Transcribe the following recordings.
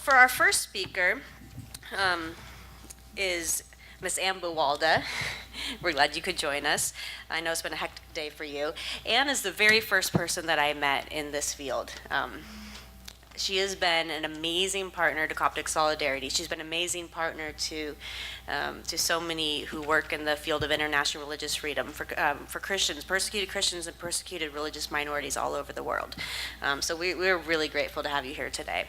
for our first speaker is Miss Buwalda. We're glad you could join us. I know it's been a hectic day for you. Anne is the very first person that I met in this field. She has been an amazing partner to Coptic Solidarity. She's been an amazing partner to so many who work in the field of international religious freedom for Christians, persecuted Christians and persecuted religious minorities all over the world. So we're really grateful to have you here today.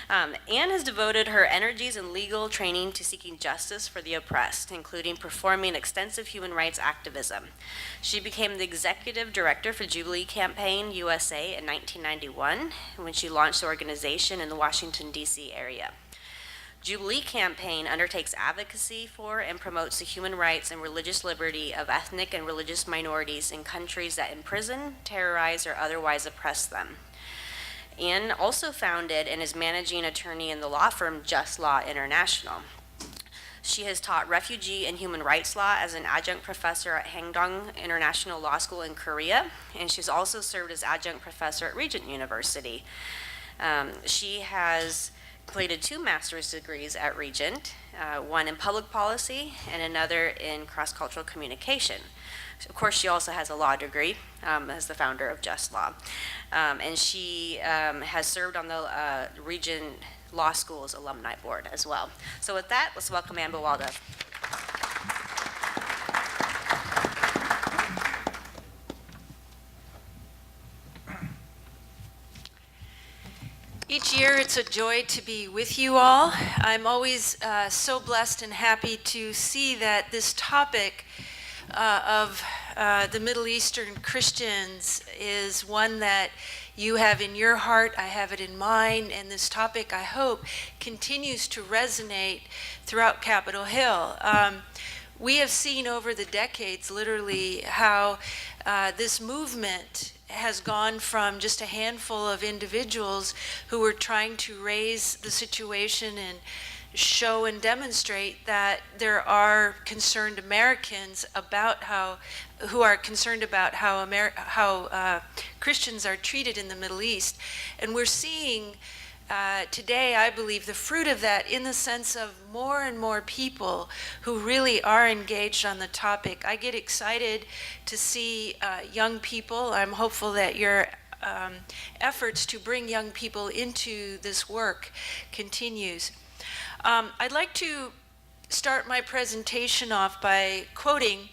Anne has devoted her energies and legal training to seeking justice for the oppressed, including performing extensive human rights activism. She became the executive director for Jubilee Campaign USA in 1991 when she launched the organization in the Washington, D.C. area. Jubilee Campaign undertakes advocacy for and promotes the human rights and religious liberty of ethnic and religious minorities in countries that imprison, terrorize, or otherwise oppress them. Anne also founded and is managing attorney in the law firm Just Law International. She has taught refugee and human rights law as an adjunct professor at Hangdong International Law School in Korea, and she's also served as adjunct professor at Regent University. She has completed 2 master's degrees at Regent, one in public policy and another in cross-cultural communication. Of course, she also has a law degree as the founder of Just Law. And she has served on the Regent Law School's alumni board as well. So with that, let's welcome Anne Buwalda. Each year, it's a joy to be with you all. I'm always so blessed and happy to see that this topic of the Middle Eastern Christians is one that you have in your heart, I have it in mine, and this topic, I hope, continues to resonate throughout Capitol Hill. We have seen over the decades, literally, how this movement has gone from just a handful of individuals who were trying to raise the situation and show and demonstrate that there are concerned Americans who are concerned about how Christians are treated in the Middle East. And we're seeing today, I believe, the fruit of that in the sense of more and more people who really are engaged on the topic. I get excited to see young people. I'm hopeful that your efforts to bring young people into this work continues. I'd like to start my presentation off by quoting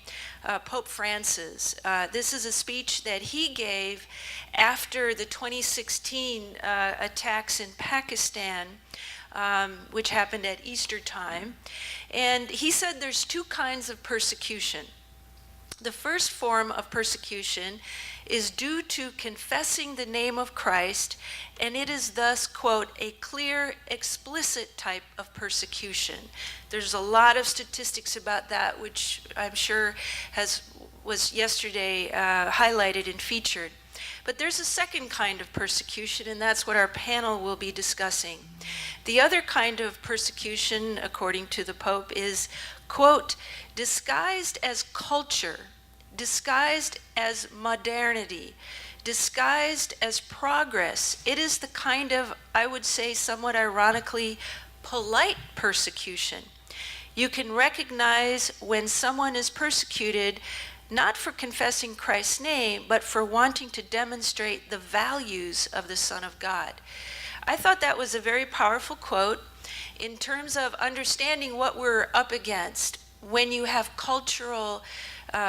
Pope Francis. This is a speech that he gave after the 2016 attacks in Pakistan, which happened at Easter time. And he said there's 2 kinds of persecution. The first form of persecution is due to confessing the name of Christ, and it is thus, quote, a clear, explicit type of persecution. There's a lot of statistics about that, which I'm sure was yesterday highlighted and featured. But there's a second kind of persecution, and that's what our panel will be discussing. The other kind of persecution, according to the Pope, is, quote, disguised as culture, disguised as modernity, disguised as progress. It is the kind of, I would say somewhat ironically, polite persecution. You can recognize when someone is persecuted not for confessing Christ's name, but for wanting to demonstrate the values of the Son of God. I thought that was a very powerful quote in terms of understanding what we're up against when you have cultural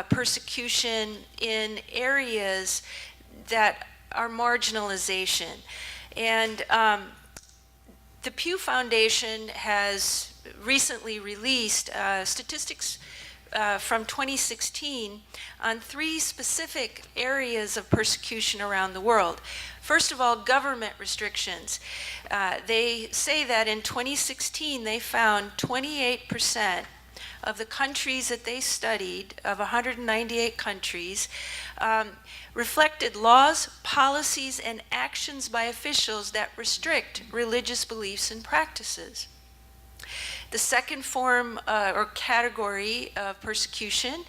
persecution in areas that are marginalization. And the Pew Foundation has recently released statistics from 2016 on 3 specific areas of persecution around the world. First of all, government restrictions. They say that in 2016 they found 28% of the countries that they studied, of 198 countries, reflected laws, policies, and actions by officials that restrict religious beliefs and practices. The second form or category of persecution,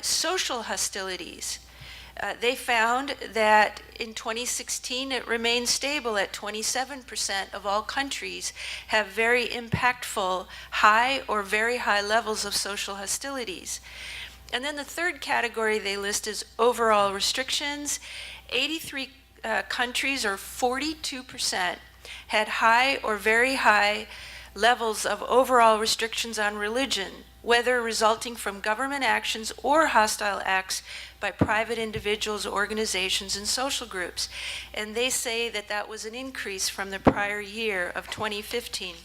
social hostilities. They found that in 2016 it remained stable at 27% of all countries have very impactful high or very high levels of social hostilities. And then the third category they list is overall restrictions. 83 countries, or 42%, had high or very high levels of overall restrictions on religion, whether resulting from government actions or hostile acts by private individuals, organizations, and social groups. And they say that that was an increase from the prior year of 2015.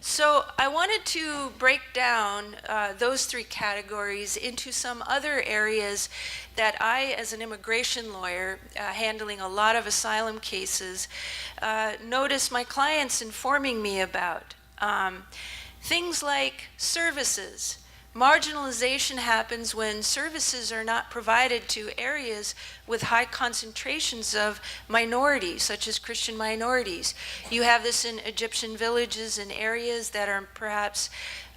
So I wanted to break down those three categories into some other areas that I, as an immigration lawyer, handling a lot of asylum cases, notice my clients informing me about. Things like services. Marginalization happens when services are not provided to areas with high concentrations of minorities, such as Christian minorities. You have this in Egyptian villages and areas that are perhaps,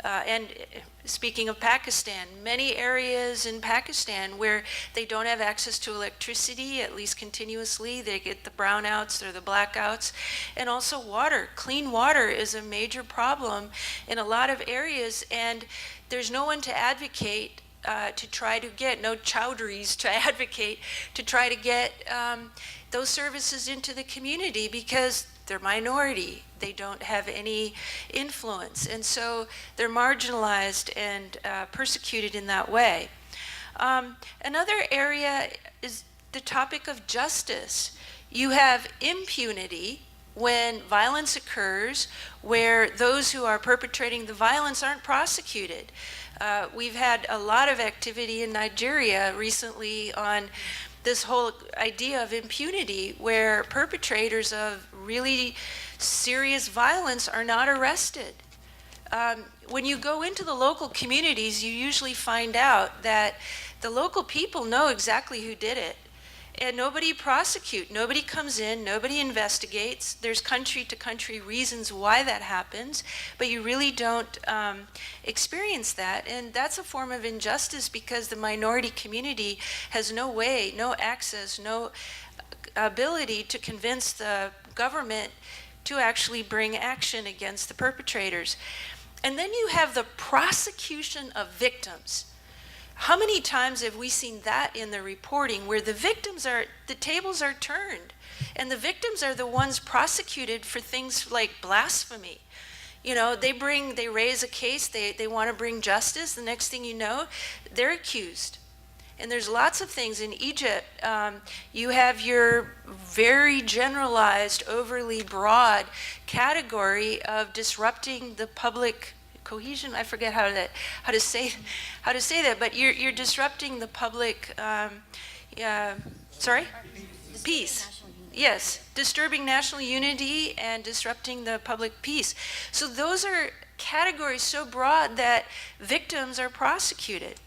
and speaking of Pakistan, many areas in Pakistan where they don't have access to electricity, at least continuously. They get the brownouts or the blackouts, and also water. Clean water is a major problem in a lot of areas, and there's no one to advocate to try to get, no chowdhuries to advocate to try to get those services into the community because they're minority. They don't have any influence. And so they're marginalized and persecuted in that way. Another area is the topic of justice. You have impunity when violence occurs, where those who are perpetrating the violence aren't prosecuted. We've had a lot of activity in Nigeria recently on this whole idea of impunity, where perpetrators of really serious violence are not arrested. When you go into the local communities, you usually find out that the local people know exactly who did it. And nobody prosecutes, nobody comes in, nobody investigates. There's country to country reasons why that happens, but you really don't experience that. And that's a form of injustice because the minority community has no way, no access, no ability to convince the government to actually bring action against the perpetrators. And then you have the prosecution of victims. How many times have we seen that in the reporting where the tables are turned and the victims are the ones prosecuted for things like blasphemy? You know, they raise a case, they want to bring justice, the next thing you know, they're accused. And there's lots of things in Egypt. You have your very generalized, overly broad category of disrupting the public cohesion. I forget how to say that. But you're disrupting the public. Peace. Yes, disturbing national unity and disrupting the public peace. So those are categories so broad that victims are prosecuted.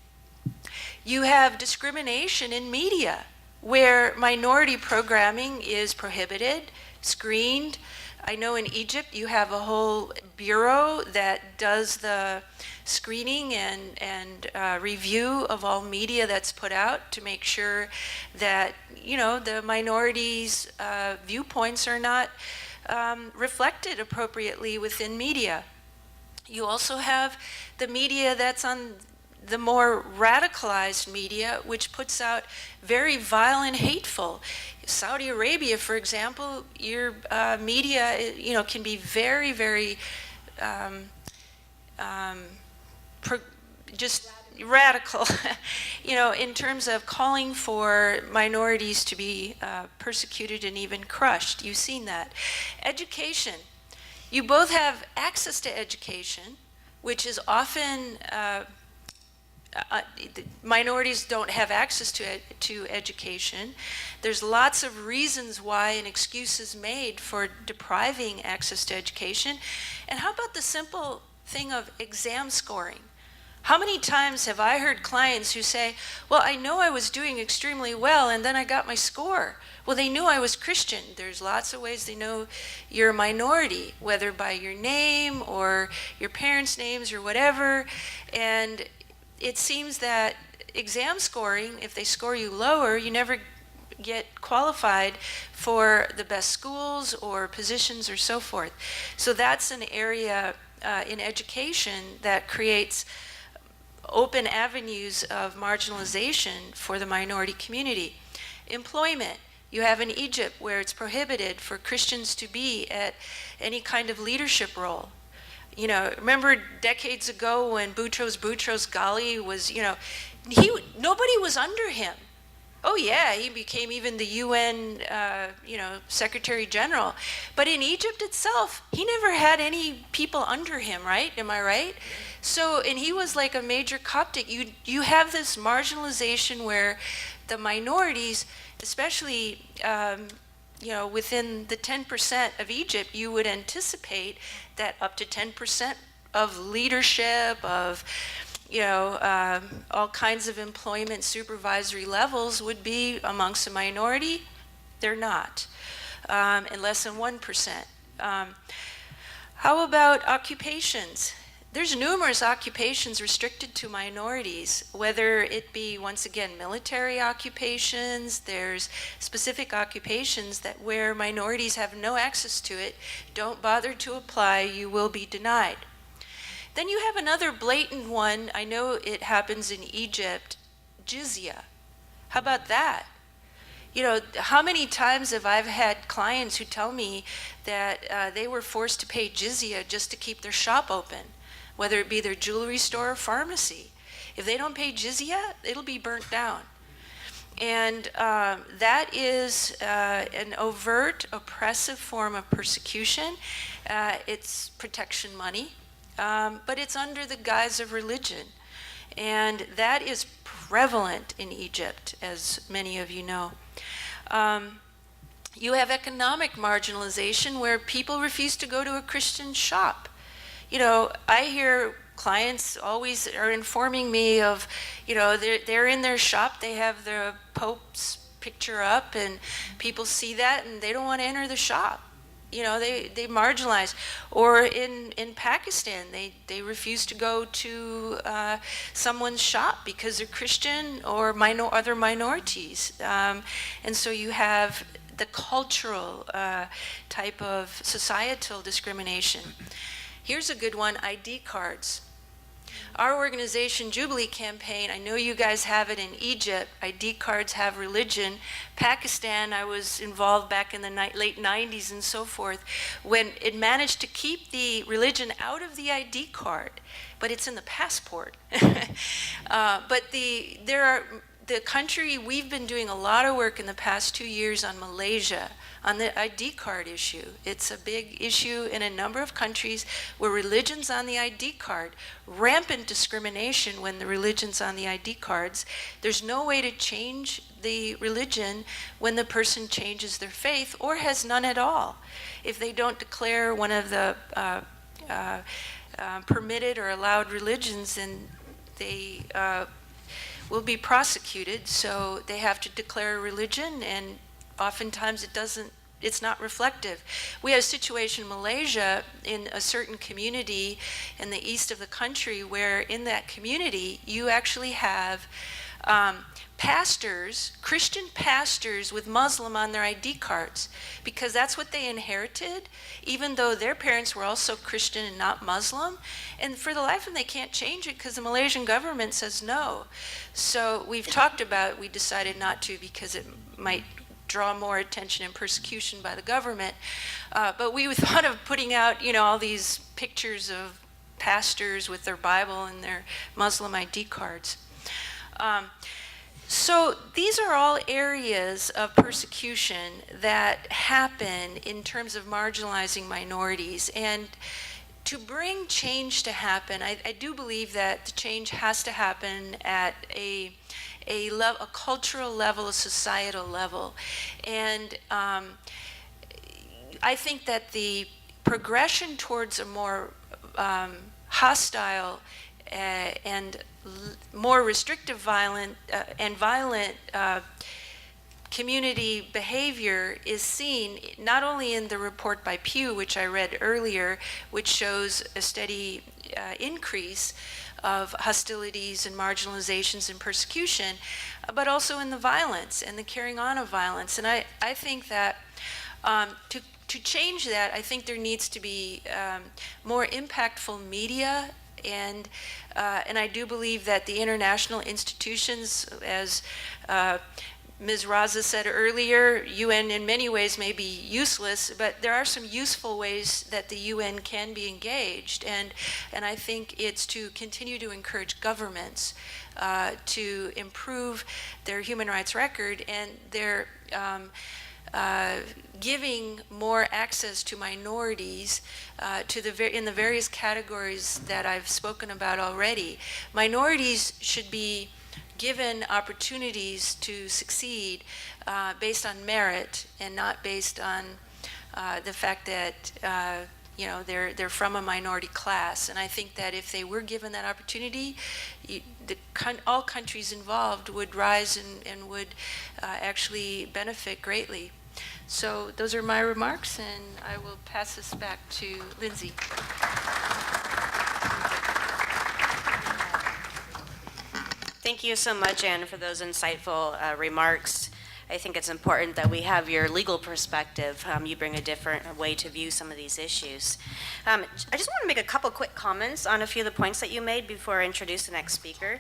You have discrimination in media, where minority programming is prohibited, screened. I know in Egypt you have a whole bureau that does the screening and review of all media that's put out to make sure that, you know, the minorities' viewpoints are not reflected appropriately within media. You also have the media that's on the more radicalized media, which puts out very violent, hateful. Saudi Arabia, for example, your media, you know, can be very, very just radical, you know, in terms of calling for minorities to be persecuted and even crushed. You've seen that. Education. You both have access to education, which is often minorities don't have access to education. There's lots of reasons why an excuse is made for depriving access to education. And how about the simple thing of exam scoring? How many times have I heard clients who say, well, I know I was doing extremely well and then I got my score. Well, they knew I was Christian. There's lots of ways they know you're a minority, whether by your name or your parents' names or whatever. And it seems that exam scoring, if they score you lower, you never get qualified for the best schools or positions or so forth. So that's an area in education that creates open avenues of marginalization for the minority community. Employment. You have in Egypt where it's prohibited for Christians to be at any kind of leadership role. You know, remember decades ago when Boutros Ghali was, nobody was under him. Oh yeah, he became even the UN, Secretary General. But in Egypt itself, he never had any people under him, right? Am I right? So, and he was like a major Coptic. You have this marginalization where the minorities, especially, within the 10% of Egypt, you would anticipate that up to 10% of leadership, of all kinds of employment supervisory levels would be amongst a minority. They're not, and less than 1%. How about occupations? There's numerous occupations restricted to minorities, whether it be, once again, military occupations. There's specific occupations that where minorities have no access to it. Don't bother to apply, you will be denied. Then you have another blatant one. I know it happens in Egypt, jizya. How about that? How many times have I had clients who tell me that they were forced to pay jizya just to keep their shop open, whether it be their jewelry store or pharmacy. If they don't pay jizya, it'll be burnt down. And that is an overt, oppressive form of persecution. It's protection money. But it's under the guise of religion. And that is prevalent in Egypt, as many of you know. You have economic marginalization where people refuse to go to a Christian shop. I hear clients always are informing me of, they're in their shop, they have the Pope's picture up, and people see that and they don't want to enter the shop. They marginalize. Or in Pakistan, they refuse to go to someone's shop because they're Christian or other minorities. And so you have the cultural type of societal discrimination. Here's a good one, ID cards. Our organization, Jubilee Campaign, I know you guys have it in Egypt. ID cards have religion. Pakistan, I was involved back in the late 90s and so forth, when it managed to keep the religion out of the ID card, but it's in the passport. But the country, we've been doing a lot of work in the past 2 years on Malaysia, on the ID card issue. It's a big issue in a number of countries where religion's on the ID card. Rampant discrimination when the religion's on the ID cards. There's no way to change the religion when the person changes their faith or has none at all. If they don't declare one of the permitted or allowed religions, then they will be prosecuted. So they have to declare a religion, and oftentimes it's not reflective. We have a situation in Malaysia in a certain community in the east of the country where in that community you actually have pastors, Christian pastors with Muslim on their ID cards, because that's what they inherited, even though their parents were also Christian and not Muslim. And for the life of them, they can't change it because the Malaysian government says no. So we decided not to because it might draw more attention and persecution by the government. But we thought of putting out, all these pictures of pastors with their Bible and their Muslim ID cards. So these are all areas of persecution that happen in terms of marginalizing minorities. And to bring change to happen, I do believe that the change has to happen at a cultural level, a societal level. And I think that the progression towards a more hostile and more restrictive violent community behavior is seen not only in the report by Pew, which I read earlier, which shows a steady increase of hostilities and marginalizations and persecution, but also in the violence and the carrying on of violence. And I think that to change that, I think there needs to be more impactful media, and I do believe that the international institutions, as Ms. Raza said earlier, UN in many ways may be useless, but there are some useful ways that the UN can be engaged, and I think it's to continue to encourage governments to improve their human rights record and their giving more access to minorities in the various categories that I've spoken about already. Minorities should be given opportunities to succeed based on merit and not based on the fact that they're from a minority class. And I think that if they were given that opportunity, all countries involved would rise and would actually benefit greatly. So those are my remarks, and I will pass this back to Lindsay. Thank you so much, Anne, for those insightful remarks. I think it's important that we have your legal perspective. You bring a different way to view some of these issues. I just want to make a couple quick comments on a few of the points that you made before I introduce the next speaker.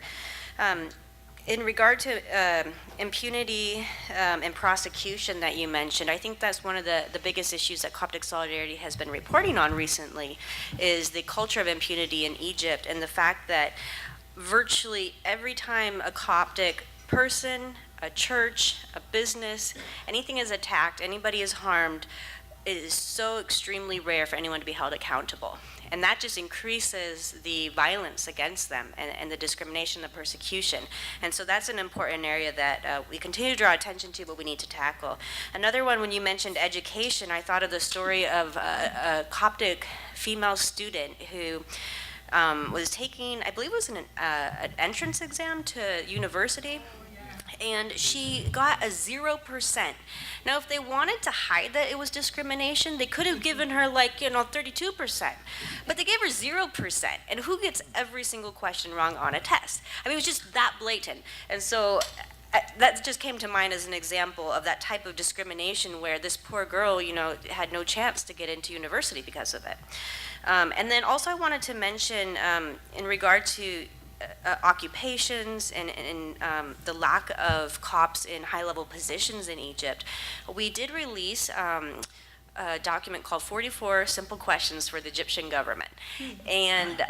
In regard to impunity and prosecution that you mentioned, I think that's one of the biggest issues that Coptic Solidarity has been reporting on recently, is the culture of impunity in Egypt, and the fact that virtually every time a Coptic person, a church, a business, anything is attacked, anybody is harmed, it is so extremely rare for anyone to be held accountable. And that just increases the violence against them and the discrimination, the persecution. And so that's an important area that we continue to draw attention to, but we need to tackle. Another one, when you mentioned education, I thought of the story of a Coptic female student who was taking, I believe it was an entrance exam to university, and she got a 0%. Now, if they wanted to hide that it was discrimination, they could have given her 32%, but they gave her 0%. And who gets every single question wrong on a test? I mean, it was just that blatant. And so that just came to mind as an example of that type of discrimination where this poor girl, had no chance to get into university because of it. And then also I wanted to mention in regard to occupations and the lack of cops in high-level positions in Egypt, we did release a document called 44 Simple Questions for the Egyptian Government. And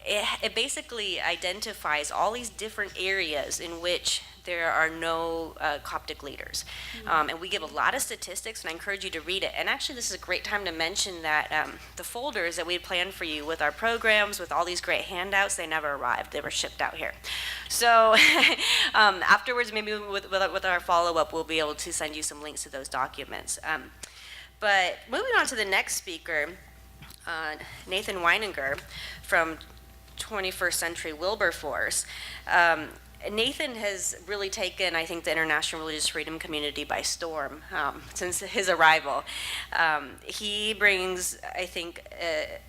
it basically identifies all these different areas in which there are no Coptic leaders. And we give a lot of statistics, and I encourage you to read it. And actually, this is a great time to mention that the folders that we had planned for you with our programs, with all these great handouts, they never arrived. They were shipped out here. So afterwards, maybe with our follow-up, we'll be able to send you some links to those documents. But moving on to the next speaker, Nathan Weinenger from 21st Century Wilberforce. Nathan has really taken, I think, the international religious freedom community by storm since his arrival. He brings, I think,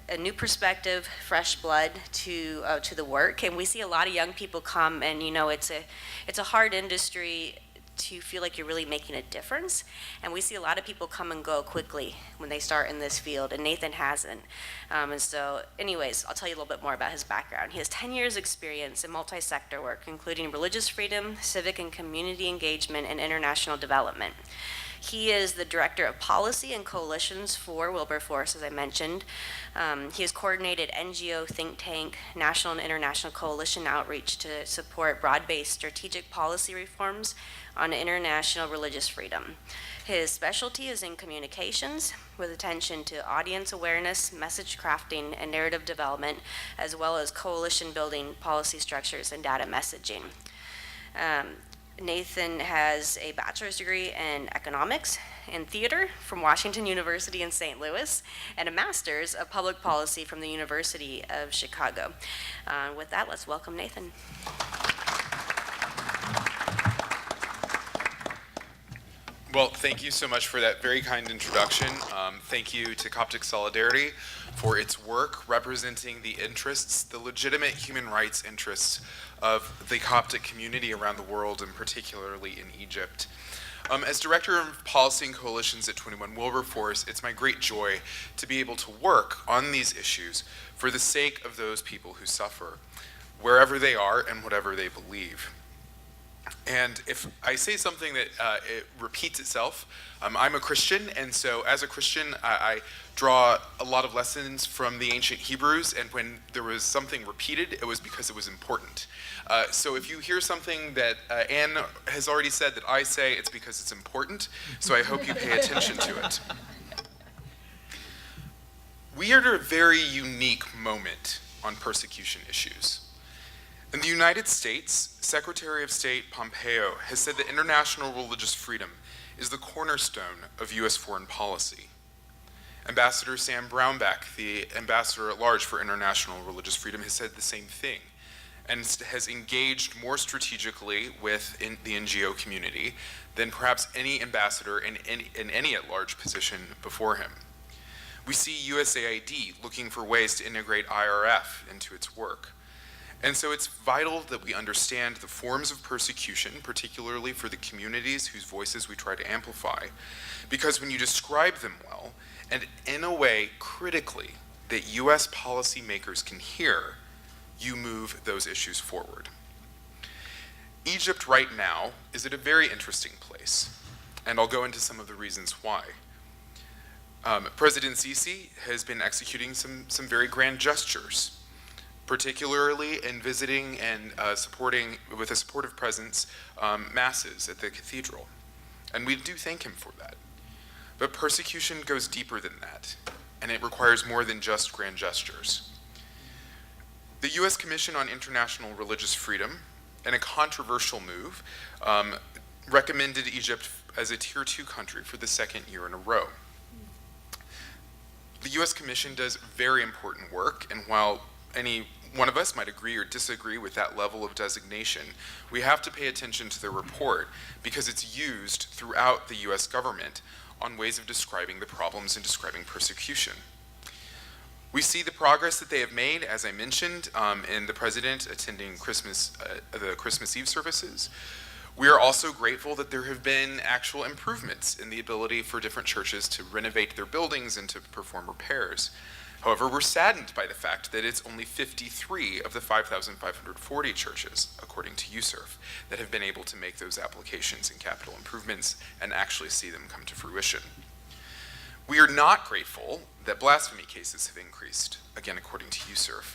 a new perspective, fresh blood to the work, and we see a lot of young people come, and it's a hard industry to feel like you're really making a difference, and we see a lot of people come and go quickly when they start in this field, and Nathan hasn't. And so anyways, I'll tell you a little bit more about his background. He has 10 years experience in multi-sector work, including religious freedom, civic and community engagement, and international development. He is the Director of Policy and Coalitions for Wilberforce, as I mentioned. He has coordinated NGO, think tank, national and international coalition outreach to support broad-based strategic policy reforms on international religious freedom. His specialty is in communications, with attention to audience awareness, message crafting, and narrative development, as well as coalition building, policy structures, and data messaging. Nathan has a bachelor's degree in economics and theater from Washington University in St. Louis, and a master's of public policy from the University of Chicago. With that, let's welcome Nathan. Well, thank you so much for that very kind introduction. Thank you to Coptic Solidarity for its work representing the interests, the legitimate human rights interests of the Coptic community around the world, and particularly in Egypt. As Director of Policy and Coalitions at 21 Wilberforce, it's my great joy to be able to work on these issues for the sake of those people who suffer, wherever they are and whatever they believe. And if I say something that it repeats itself, I'm a Christian, and so as a Christian, I draw a lot of lessons from the ancient Hebrews, and when there was something repeated, it was because it was important. So if you hear something that Anne has already said that I say, it's because it's important, so I hope you pay attention to it. We are at a very unique moment on persecution issues. In the United States, Secretary of State Pompeo has said that international religious freedom is the cornerstone of U.S. foreign policy. Ambassador Sam Brownback, the ambassador at large for international religious freedom, has said the same thing and has engaged more strategically with the NGO community than perhaps any ambassador in any at-large position before him. We see USAID looking for ways to integrate IRF into its work. And so it's vital that we understand the forms of persecution, particularly for the communities whose voices we try to amplify, because when you describe them well, and in a way critically that US policymakers can hear, you move those issues forward. Egypt right now is at a very interesting place, and I'll go into some of the reasons why. President Sisi has been executing some very grand gestures, particularly in visiting and supporting, with a supportive presence, masses at the cathedral. And we do thank him for that. But persecution goes deeper than that, and it requires more than just grand gestures. The U.S. Commission on International Religious Freedom, in a controversial move, recommended Egypt as a Tier 2 country for the second year in a row. The U.S. Commission does very important work, and while any one of us might agree or disagree with that level of designation, we have to pay attention to their report because it's used throughout the US government on ways of describing the problems and describing persecution. We see the progress that they have made, as I mentioned, in the president attending the Christmas Eve services. We are also grateful that there have been actual improvements in the ability for different churches to renovate their buildings and to perform repairs. However, we're saddened by the fact that it's only 53 of the 5,540 churches, according to USERF, that have been able to make those applications and capital improvements and actually see them come to fruition. We are not grateful that blasphemy cases have increased, again, according to USERF.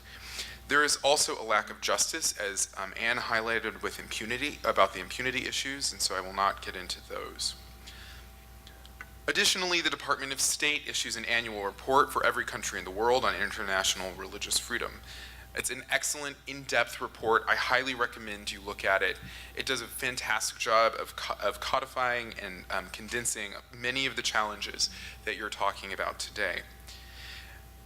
There is also a lack of justice, as Anne highlighted with impunity, about the impunity issues, and so I will not get into those. Additionally, the Department of State issues an annual report for every country in the world on international religious freedom. It's an excellent, in-depth report. I highly recommend you look at it. It does a fantastic job of codifying and condensing many of the challenges that you're talking about today.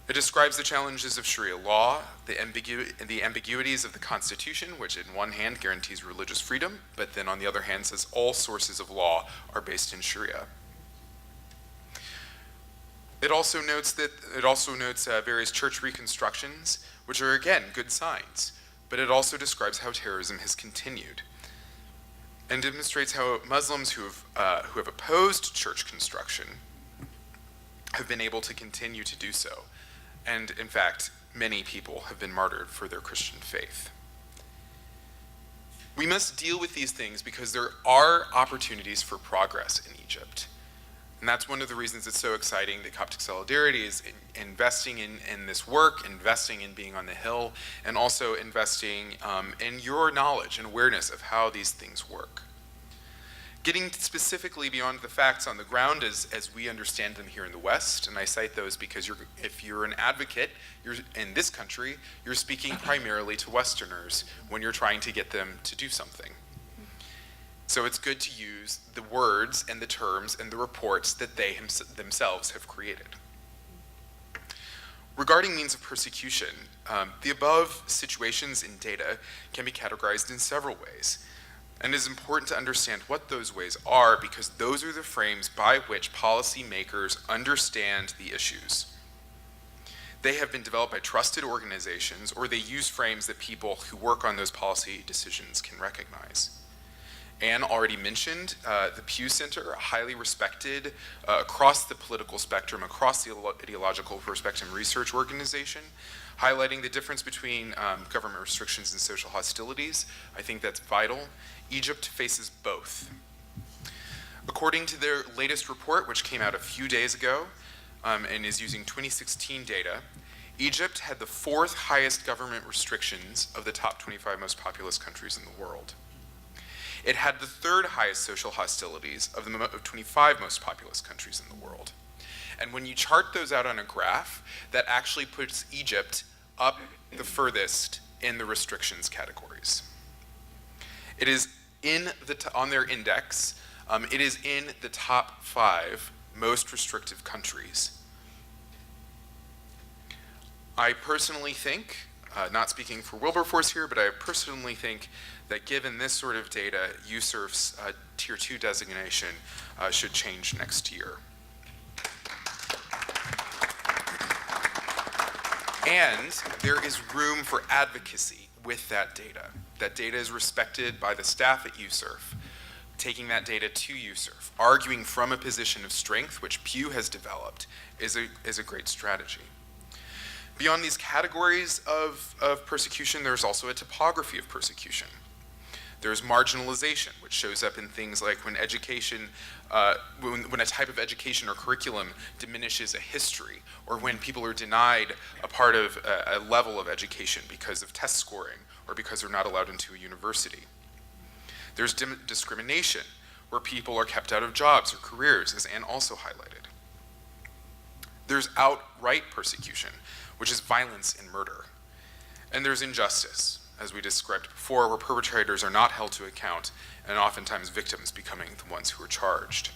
It describes the challenges of Sharia law, the ambiguities of the Constitution, which in one hand guarantees religious freedom, but then on the other hand says all sources of law are based in Sharia. It also notes various church reconstructions, which are again good signs, but it also describes how terrorism has continued, and demonstrates how Muslims who have opposed church construction have been able to continue to do so, and in fact, many people have been martyred for their Christian faith. We must deal with these things because there are opportunities for progress in Egypt. And that's one of the reasons it's so exciting that Coptic Solidarity is investing in this work, investing in being on the Hill, and also investing in your knowledge and awareness of how these things work. Getting specifically beyond the facts on the ground as we understand them here in the West, and I cite those because if you're an advocate in this country, you're speaking primarily to Westerners when you're trying to get them to do something. So it's good to use the words and the terms and the reports that they themselves have created. Regarding means of persecution, the above situations in data can be categorized in several ways. And it is important to understand what those ways are because those are the frames by which policymakers understand the issues. They have been developed by trusted organizations, or they use frames that people who work on those policy decisions can recognize. Anne already mentioned the Pew Center, a highly respected across the political spectrum, across the ideological spectrum research organization, highlighting the difference between government restrictions and social hostilities. I think that's vital. Egypt faces both. According to their latest report, which came out a few days ago, and is using 2016 data, Egypt had the 4th highest government restrictions of the top 25 most populous countries in the world. It had the 3rd highest social hostilities of the 25 most populous countries in the world. And when you chart those out on a graph, that actually puts Egypt up the furthest in the restrictions categories. It is on their index, it is in the top 5 most restrictive countries. I personally think, not speaking for Wilberforce here, but I personally think that given this sort of data, USERF's Tier 2 designation should change next year. And there is room for advocacy with that data. That data is respected by the staff at USERF, taking that data to USERF, arguing from a position of strength, which Pew has developed, is a great strategy. Beyond these categories of persecution, there's also a topography of persecution. There's marginalization, which shows up in things like when education, when a type of education or curriculum diminishes a history, or when people are denied a part of a level of education because of test scoring, or because they're not allowed into a university. There's discrimination, where people are kept out of jobs or careers, as Anne also highlighted. There's outright persecution, which is violence and murder. And there's injustice, as we described before, where perpetrators are not held to account, and oftentimes victims becoming the ones who are charged.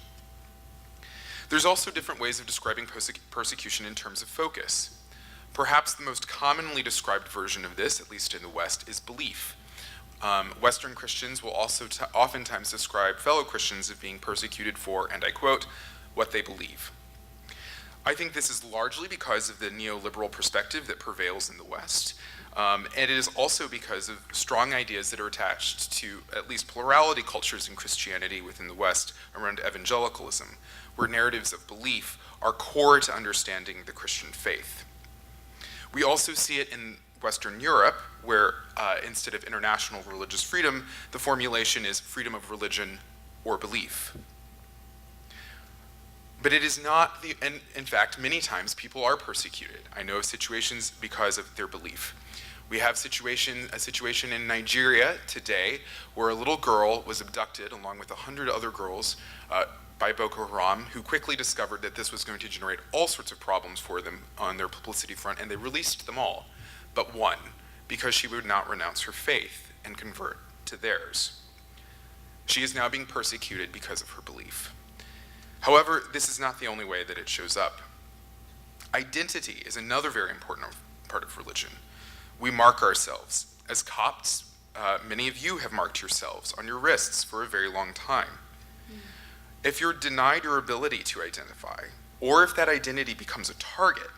There's also different ways of describing persecution in terms of focus. Perhaps the most commonly described version of this, at least in the West, is belief. Western Christians will also oftentimes describe fellow Christians as being persecuted for, and I quote, what they believe. I think this is largely because of the neoliberal perspective that prevails in the West. And it is also because of strong ideas that are attached to at least plurality cultures in Christianity within the West around evangelicalism, where narratives of belief are core to understanding the Christian faith. We also see it in Western Europe, where instead of international religious freedom, the formulation is freedom of religion or belief. But it is not and in fact, many times people are persecuted. I know of situations because of their belief. We have a situation in Nigeria today where a little girl was abducted along with 100 other girls by Boko Haram, who quickly discovered that this was going to generate all sorts of problems for them on their publicity front, and they released them all, but one, because she would not renounce her faith and convert to theirs. She is now being persecuted because of her belief. However, this is not the only way that it shows up. Identity is another very important part of religion. We mark ourselves. As Copts, many of you have marked yourselves on your wrists for a very long time. If you're denied your ability to identify, or if that identity becomes a target,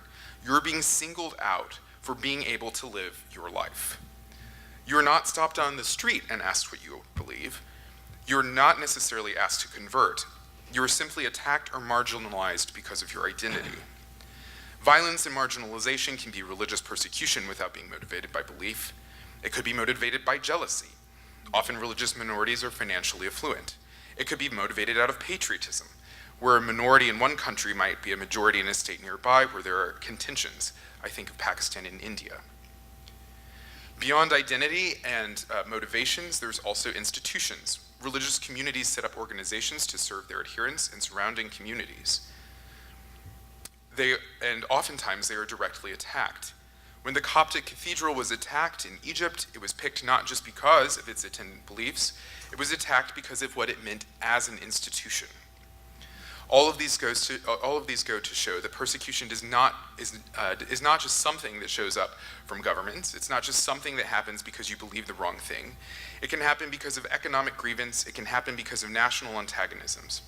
you're being singled out for being able to live your life. You're not stopped on the street and asked what you believe. You're not necessarily asked to convert. You're simply attacked or marginalized because of your identity. Violence and marginalization can be religious persecution without being motivated by belief. It could be motivated by jealousy. Often religious minorities are financially affluent. It could be motivated out of patriotism, where a minority in one country might be a majority in a state nearby where there are contentions. I think of Pakistan and India. Beyond identity and motivations, there's also institutions. Religious communities set up organizations to serve their adherents and surrounding communities. And oftentimes they are directly attacked. When the Coptic cathedral was attacked in Egypt, it was picked not just because of its attendant beliefs, it was attacked because of what it meant as an institution. All of these go to show that persecution is not just something that shows up from governments. It's not just something that happens because you believe the wrong thing. It can happen because of economic grievance. It can happen because of national antagonisms.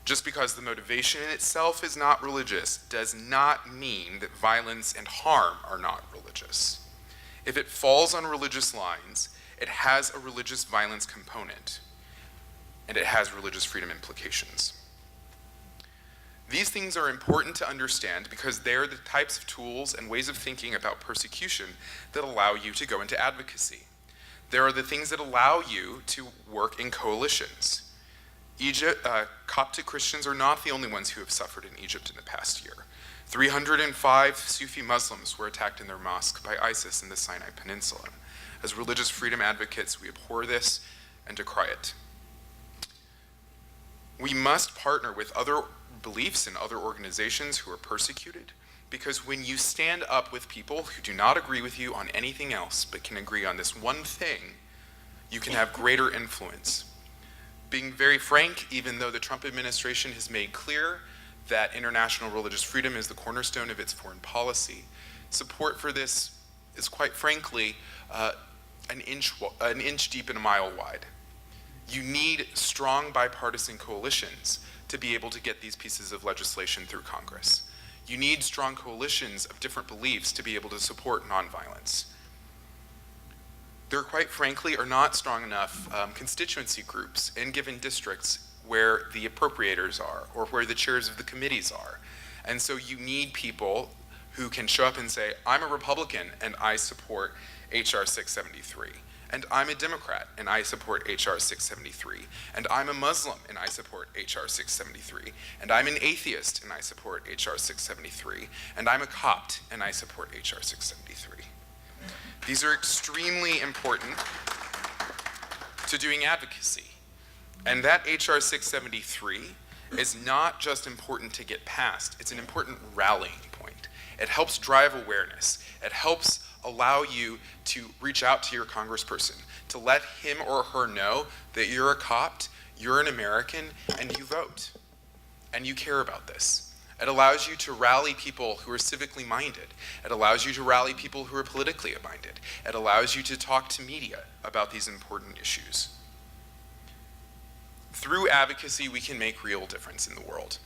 Just because the motivation in itself is not religious does not mean that violence and harm are not religious. If it falls on religious lines, it has a religious violence component, and it has religious freedom implications. These things are important to understand because they're the types of tools and ways of thinking about persecution that allow you to go into advocacy. There are the things that allow you to work in coalitions. Coptic Christians are not the only ones who have suffered in Egypt in the past year. 305 Sufi Muslims were attacked in their mosque by ISIS in the Sinai Peninsula. As religious freedom advocates, we abhor this and decry it. We must partner with other beliefs and other organizations who are persecuted, because when you stand up with people who do not agree with you on anything else but can agree on this one thing, you can have greater influence. Being very frank, even though the Trump administration has made clear that international religious freedom is the cornerstone of its foreign policy, support for this is quite frankly an inch deep and a mile wide. You need strong bipartisan coalitions to be able to get these pieces of legislation through Congress. You need strong coalitions of different beliefs to be able to support nonviolence. There, quite frankly, are not strong enough constituency groups in given districts where the appropriators are or where the chairs of the committees are. And so you need people who can show up and say, I'm a Republican and I support HR 673. And I'm a Democrat and I support HR 673. And I'm a Muslim and I support HR 673. And I'm an atheist and I support HR 673. And I'm a Copt and I support HR 673. These are extremely important to doing advocacy. And that HR 673 is not just important to get passed, it's an important rallying point. It helps drive awareness. It helps allow you to reach out to your congressperson, to let him or her know that you're a Copt, you're an American, and you vote, and you care about this. It allows you to rally people who are civically minded. It allows you to rally people who are politically minded. It allows you to talk to media about these important issues. Through advocacy, we can make real difference in the world.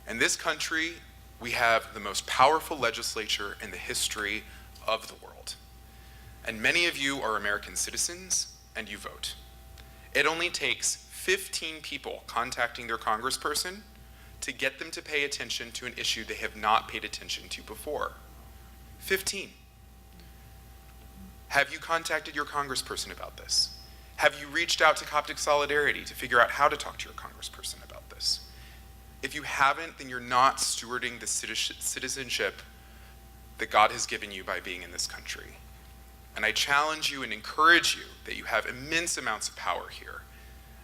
In this country, we have the most powerful legislature in the history of the world. And many of you are American citizens, and you vote. It only takes 15 people contacting their congressperson to get them to pay attention to an issue they have not paid attention to before. 15. Have you contacted your congressperson about this? Have you reached out to Coptic Solidarity to figure out how to talk to your congressperson about this? If you haven't, then you're not stewarding the citizenship that God has given you by being in this country. And I challenge you and encourage you that you have immense amounts of power here.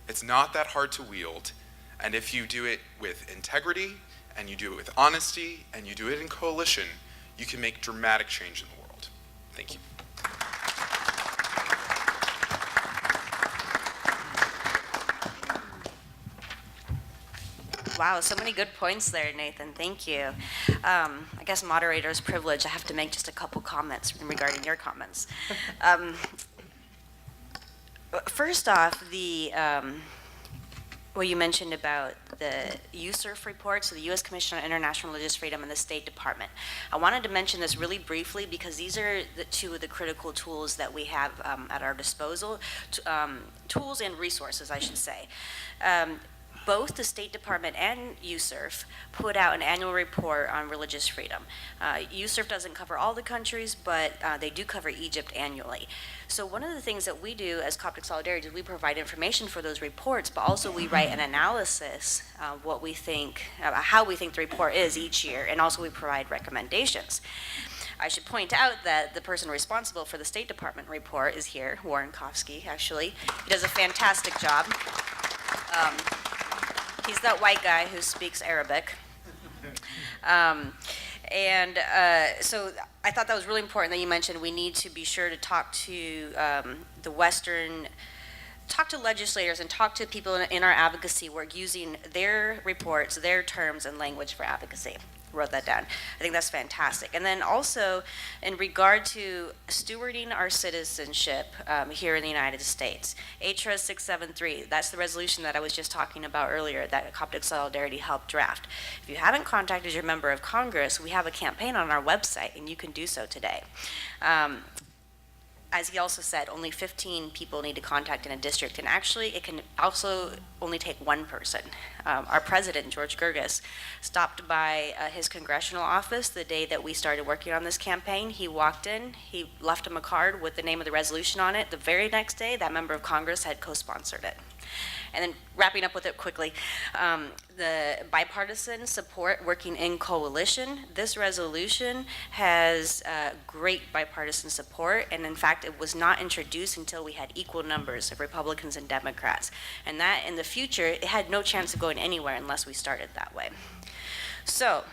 It's not that hard to wield, and if you do it with integrity, and you do it with honesty, and you do it in coalition, you can make dramatic change in the world. Thank you. Wow, so many good points there, Nathan. Thank you. I guess moderator's privilege. I have to make just a couple comments regarding your comments. First off, what you mentioned about the USERF report, so the U.S. Commission on International Religious Freedom and the State Department. I wanted to mention this really briefly because these are the two of the critical tools that we have at our disposal, tools and resources, I should say. Both the State Department and USERF put out an annual report on religious freedom. USERF doesn't cover all the countries, but they do cover Egypt annually. So one of the things that we do as Coptic Solidarity is we provide information for those reports, but also we write an analysis of what we think, how we think the report is each year, and also we provide recommendations. I should point out that the person responsible for the State Department report is here, Warren Kofsky, actually. He does a fantastic job. He's that white guy who speaks Arabic. So I thought that was really important that you mentioned we need to be sure to talk to the Western talk to legislators and talk to people in our advocacy work using their reports, their terms and language for advocacy. Wrote that down. I think that's fantastic. And then also, in regard to stewarding our citizenship here in the United States, HRS 673, that's the resolution that I was just talking about earlier that Coptic Solidarity helped draft. If you haven't contacted your member of Congress, we have a campaign on our website, and you can do so today. As he also said, only 15 people need to contact in a district, and actually it can also only take one person. Our president, George Gerges, stopped by his congressional office the day that we started working on this campaign. He walked in, he left him a card with the name of the resolution on it. The very next day, that member of Congress had co-sponsored it. And then wrapping up with it quickly, the bipartisan support working in coalition, this resolution has great bipartisan support, and in fact it was not introduced until we had equal numbers of Republicans and Democrats. And that in the future, it had no chance of going anywhere unless we started that way. So,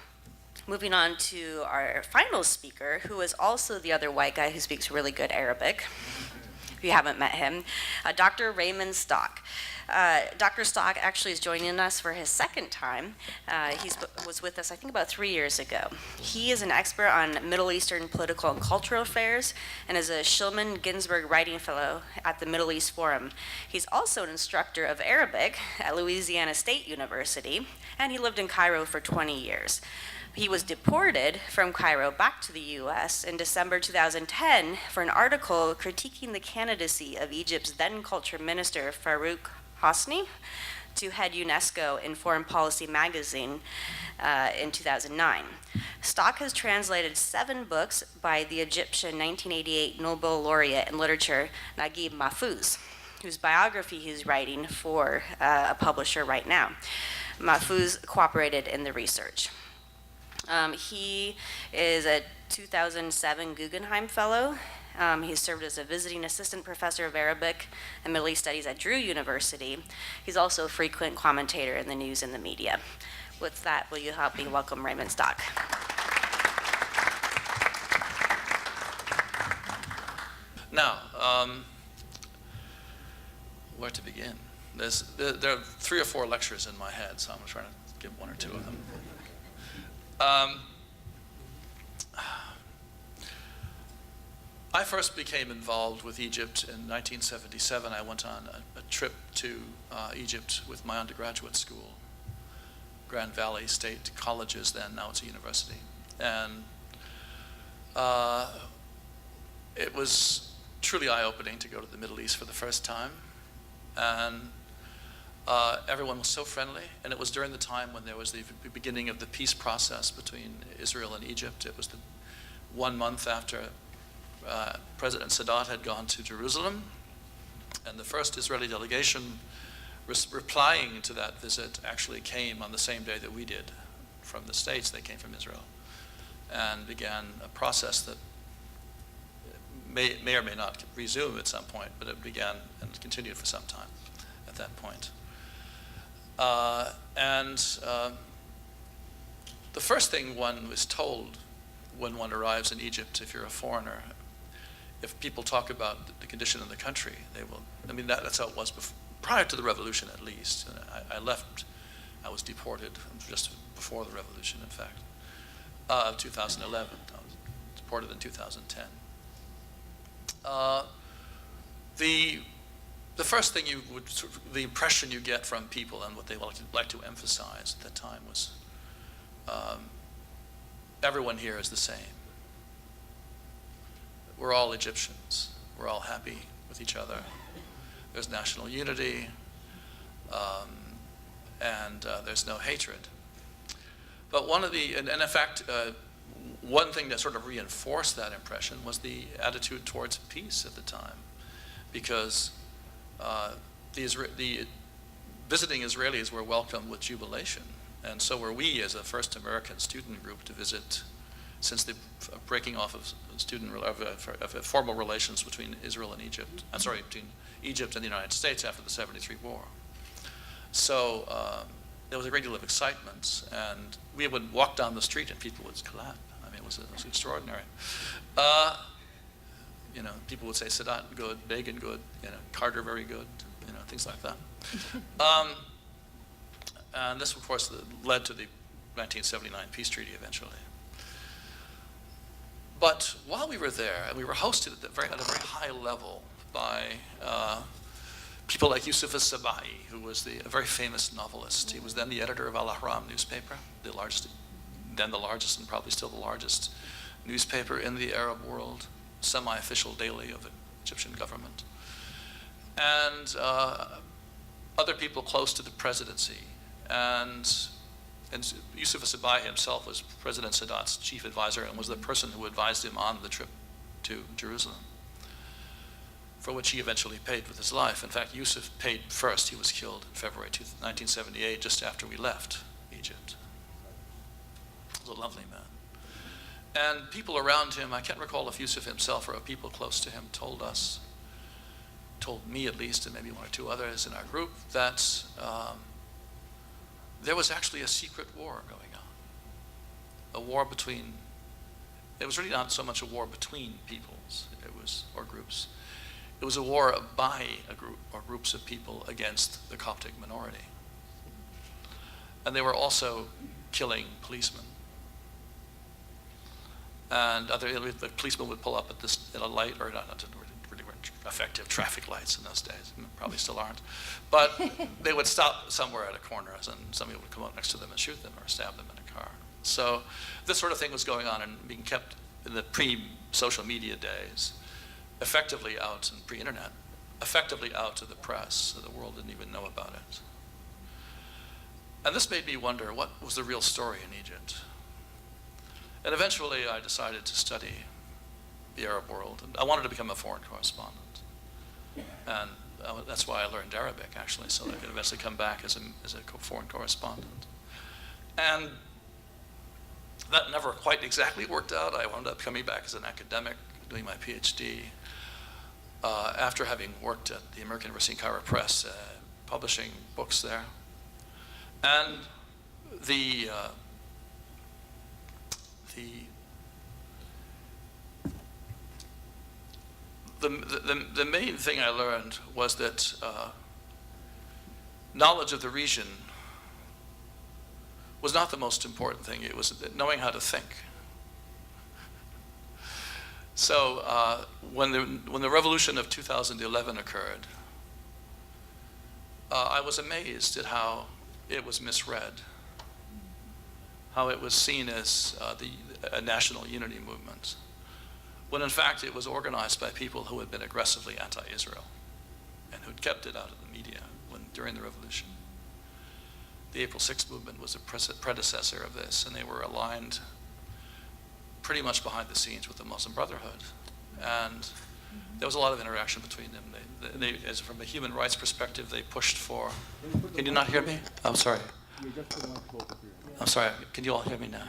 moving on to our final speaker, who is also the other white guy who speaks really good Arabic, if you haven't met him, Dr. Raymond Stock. Dr. Stock actually is joining us for his second time. He was with us, I think, about 3 years ago. He is an expert on Middle Eastern political and cultural affairs and is a Shulman Ginsburg Writing Fellow at the Middle East Forum. He's also an instructor of Arabic at Louisiana State University, and he lived in Cairo for 20 years. He was deported from Cairo back to the U.S. in December 2010 for an article critiquing the candidacy of Egypt's then culture minister, Farouk Hosni, to head UNESCO in Foreign Policy magazine in 2009. Stock has translated 7 books by the Egyptian 1988 Nobel laureate in literature, Naguib Mahfouz, whose biography he's writing for a publisher right now. Mahfouz cooperated in the research. He is a 2007 Guggenheim Fellow. He served as a visiting assistant professor of Arabic and Middle East Studies at Drew University. He's also a frequent commentator in the news and the media. With that, will you help me welcome Raymond Stock? Now, where to begin? There are 3 or 4 lectures in my head, so I'm trying to give 1 or 2 of them. I first became involved with Egypt in 1977. I went on a trip to Egypt with my undergraduate school, Grand Valley State Colleges then, now it's a university. And it was truly eye-opening to go to the Middle East for the first time. And everyone was so friendly, and it was during the time when there was the beginning of the peace process between Israel and Egypt. It was the 1 month after President Sadat had gone to Jerusalem, and the first Israeli delegation replying to that visit actually came on the same day that we did from the States. They came from Israel and began a process that may or may not resume at some point, but it began and continued for some time at that point. The first thing one was told when one arrives in Egypt, if you're a foreigner, if people talk about the condition in the country, they will, I mean, that's how it was prior to the revolution at least. I left, I was deported just before the revolution, in fact, 2011. I was deported in 2010. The first thing the impression you get from people and what they like to emphasize at that time was everyone here is the same. We're all Egyptians. We're all happy with each other. There's national unity, and there's no hatred. But and in fact, one thing that sort of reinforced that impression was the attitude towards peace at the time, because the visiting Israelis were welcomed with jubilation, and so were we as a first American student group to visit since the breaking off of formal relations between Israel and Egypt. Between Egypt and the United States after the '73 war. So there was a great deal of excitement, and we would walk down the street and people would clap. I mean, it was extraordinary. People would say Sadat good, Begin good, Carter very good, things like that. And this, of course, led to the 1979 peace treaty eventually. But while we were there, and we were hosted at a very high level by people like Yusuf as-Sabai, who was a very famous novelist. He was then the editor of Al-Ahram newspaper, the largest and probably still the largest newspaper in the Arab world, semi-official daily of the Egyptian government. And other people close to the presidency. And Yusuf as-Sabai himself was President Sadat's chief advisor and was the person who advised him on the trip to Jerusalem, for which he eventually paid with his life. In fact, Yusuf paid first. He was killed in February 1978, just after we left Egypt. He was a lovely man. And people around him, I can't recall if Yusuf himself or people close to him told me at least, and maybe one or two others in our group, that there was actually a secret war going on. A war between, it was really not so much a war between peoples, or groups. It was a war by a group or groups of people against the Coptic minority. And they were also killing policemen. And the policemen would pull up at a light, or not really weren't effective traffic lights in those days, probably still aren't. But they would stop somewhere at a corner, and somebody would come up next to them and shoot them or stab them in a car. So this sort of thing was going on and being kept in the pre-social media days, effectively out, and pre-internet, effectively out to the press, so the world didn't even know about it. And this made me wonder, what was the real story in Egypt? And eventually I decided to study the Arab world. And I wanted to become a foreign correspondent. And that's why I learned Arabic, actually, so that I could eventually come back as a foreign correspondent. And that never quite exactly worked out. I wound up coming back as an academic, doing my PhD, after having worked at the American University in Cairo Press, publishing books there. And the main thing I learned was that knowledge of the region was not the most important thing. It was knowing how to think. So when the revolution of 2011 occurred, I was amazed at how it was misread, how it was seen as a national unity movement, when in fact it was organized by people who had been aggressively anti-Israel and who'd kept it out of the media during the revolution. The April 6th movement was a predecessor of this, and they were aligned pretty much behind the scenes with the Muslim Brotherhood. And there was a lot of interaction between them. As from a human rights perspective, they pushed for... Can you not hear me? I'm sorry. I'm sorry. Can you all hear me now?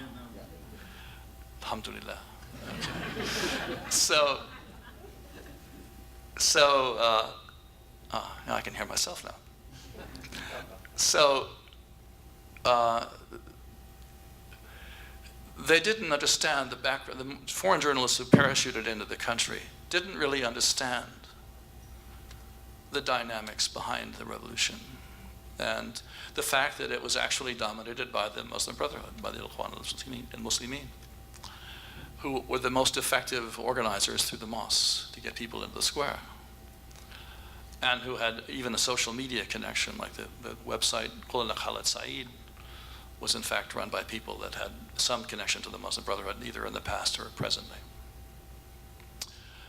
Alhamdulillah. Okay. Now I can hear myself now. So, they didn't understand the background. The foreign journalists who parachuted into the country didn't really understand the dynamics behind the revolution and the fact that it was actually dominated by the Muslim Brotherhood, by the Ikhwan al-Muslimin, who were the most effective organizers through the mosques to get people into the square, and who had even a social media connection, like the website Qul Khalid Saeed was in fact run by people that had some connection to the Muslim Brotherhood, either in the past or presently.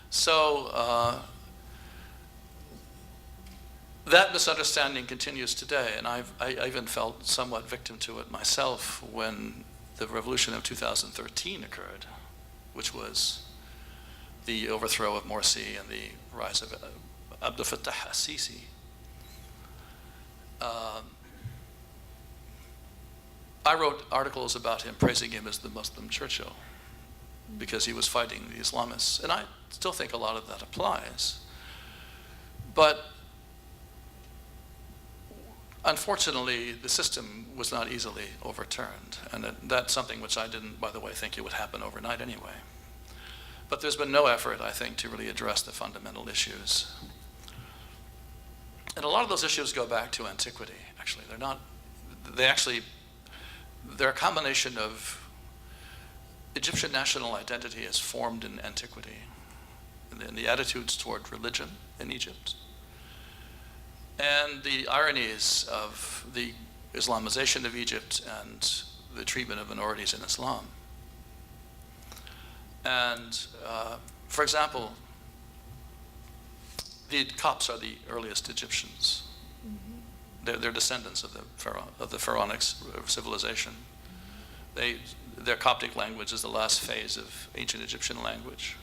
So that misunderstanding continues today, and I even felt somewhat victim to it myself when the revolution of 2013 occurred, which was the overthrow of Morsi and the rise of Abdel Fattah al-Sisi. I wrote articles about him, praising him as the Muslim Churchill, because he was fighting the Islamists. And I still think a lot of that applies. But unfortunately, the system was not easily overturned. And that's something which I didn't, by the way, think it would happen overnight anyway. But there's been no effort, I think, to really address the fundamental issues. And a lot of those issues go back to antiquity, actually. They're a combination of Egyptian national identity is formed in antiquity, and the attitudes toward religion in Egypt, and the ironies of the Islamization of Egypt and the treatment of minorities in Islam. And for example, the Copts are the earliest Egyptians. They're descendants of the pharaonic civilization. Their Coptic language is the last phase of ancient Egyptian language.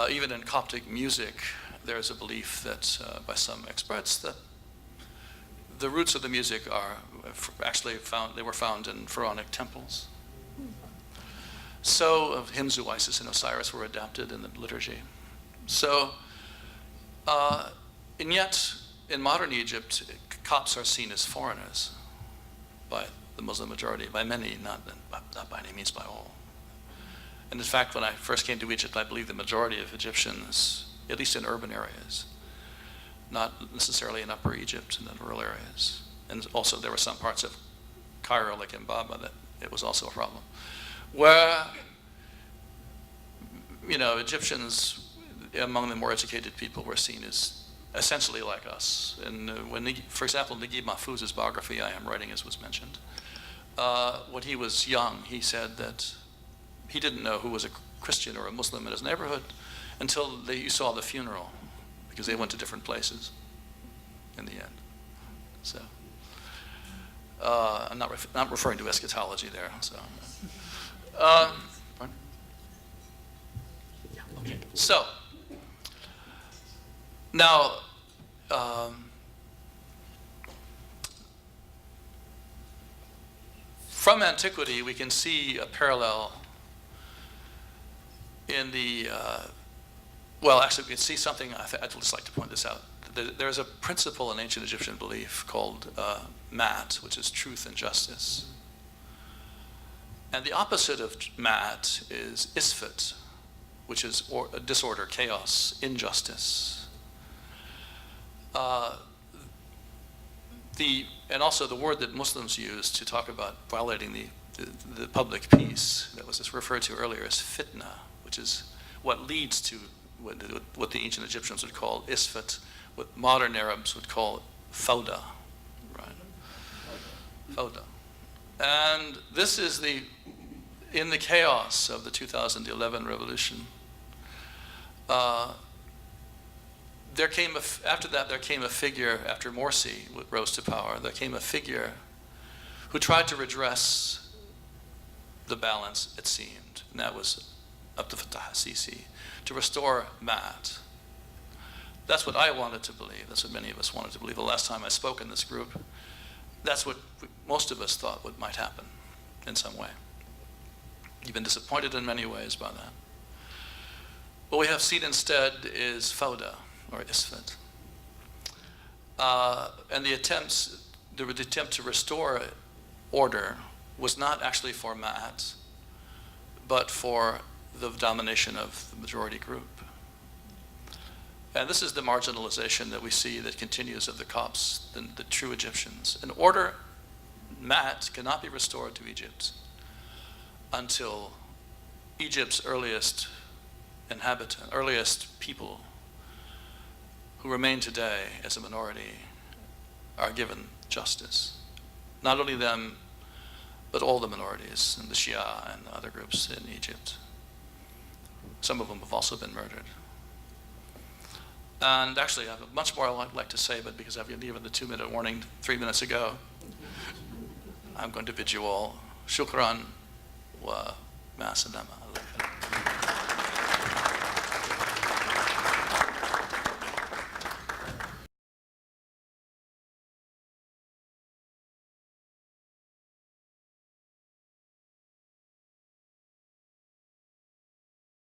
Even in Coptic music, there is a belief that, by some experts, that the roots of the music are actually were found in pharaonic temples. So hymns to Isis and Osiris were adapted in the liturgy. So, and yet, in modern Egypt, Copts are seen as foreigners by the Muslim majority, by many, not by any means by all. And in fact, when I first came to Egypt, I believe the majority of Egyptians, at least in urban areas, not necessarily in Upper Egypt and in rural areas. And also there were some parts of Cairo, like in Baba, that it was also a problem. Where, Egyptians, among the more educated people, were seen as essentially like us. And for example, Naguib Mahfouz's biography I am writing, as was mentioned, when he was young, he said that he didn't know who was a Christian or a Muslim in his neighborhood until you saw the funeral, because they went to different places in the end. So I'm not referring to eschatology there. So, so now, from antiquity, we can see a parallel in the, actually, we can see something, I'd just like to point this out. There's a principle in ancient Egyptian belief called Ma'at, which is truth and justice. And the opposite of Ma'at is Isfat, which is disorder, chaos, injustice. And also the word that Muslims use to talk about violating the public peace that was just referred to earlier is fitna, which is what leads to what the ancient Egyptians would call isfat, what modern Arabs would call fawda, right? Fawda. And this is in the chaos of the 2011 revolution, after that there came a figure, after Morsi rose to power, there came a figure who tried to redress the balance, it seemed, and that was Abdel Fattah al-Sisi, to restore Ma'at. That's what I wanted to believe. That's what many of us wanted to believe. The last time I spoke in this group, that's what most of us thought might happen in some way. You've been disappointed in many ways by that. What we have seen instead is fawda, or isfat. And the attempt to restore order was not actually for Ma'at, but for the domination of the majority group. And this is the marginalization that we see that continues of the Copts, the true Egyptians. An order, Ma'at, cannot be restored to Egypt until Egypt's earliest people who remain today as a minority are given justice. Not only them, but all the minorities, and the Shia and other groups in Egypt. Some of them have also been murdered. And actually, I have much more I'd like to say, but because I've been given the 2-minute warning 3 minutes ago, I'm going to bid you all shukran wa ma'asalama.